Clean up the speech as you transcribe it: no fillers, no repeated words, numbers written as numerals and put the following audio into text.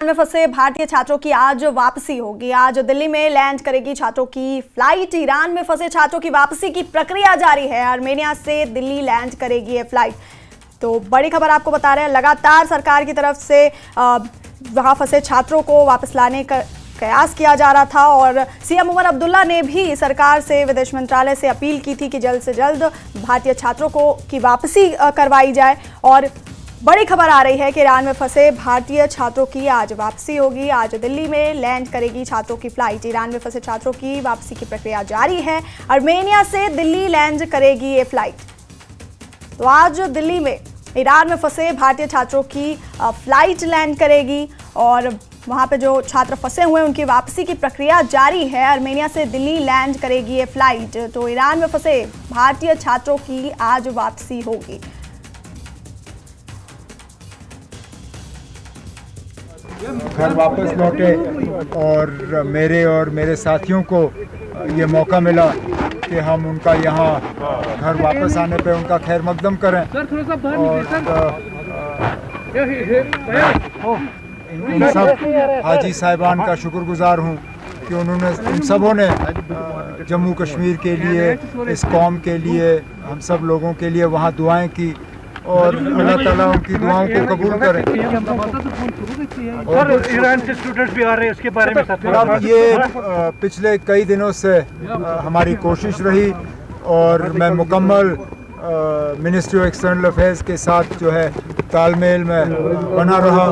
में फंसे भारतीय छात्रों की आज वापसी होगी। आज दिल्ली में लैंड करेगी छात्रों की फ्लाइट। ईरान में फंसे छात्रों की वापसी की प्रक्रिया जारी है। आर्मेनिया से दिल्ली लैंड करेगी ये फ्लाइट। तो बड़ी खबर आपको बता रहे हैं, लगातार सरकार की तरफ से वहां फंसे छात्रों को वापस लाने का प्रयास किया जा रहा था और सीएम उमर अब्दुल्ला ने भी सरकार से, विदेश मंत्रालय से अपील की थी कि जल्द से जल्द भारतीय छात्रों को की वापसी करवाई जाए। और बड़ी खबर आ रही है कि ईरान में फंसे भारतीय छात्रों की आज वापसी होगी। आज दिल्ली में लैंड करेगी छात्रों की फ्लाइट। ईरान में फंसे छात्रों की वापसी की प्रक्रिया जारी है। आर्मेनिया से दिल्ली लैंड करेगी ये फ्लाइट। तो आज दिल्ली में ईरान में फंसे भारतीय छात्रों की फ्लाइट लैंड करेगी और वहां पे जो छात्र फंसे हुए हैं उनकी वापसी की प्रक्रिया जारी है। आर्मेनिया से दिल्ली लैंड करेगी ये फ्लाइट। तो ईरान में फंसे भारतीय छात्रों की आज वापसी होगी। घर वापस लौटे और मेरे साथियों को ये मौका मिला कि हम उनका यहाँ घर वापस आने पे उनका खैर मकदम करें। और इन सब हाजी साहिबान का शुक्रगुजार हूँ कि उन्होंने इन सबों ने जम्मू कश्मीर के लिए, इस कौम के लिए, हम सब लोगों के लिए वहाँ दुआएं की और अल्लाह ताला उनकी दुआओं को कबूल करें। और ईरान से स्टूडेंट्स भी आ रहे हैं, इसके बारे में अब ये पिछले कई दिनों से हमारी कोशिश रही और मैं मुकम्मल मिनिस्ट्री ऑफ एक्सटर्नल अफेयर्स के साथ जो है तालमेल में बना रहा।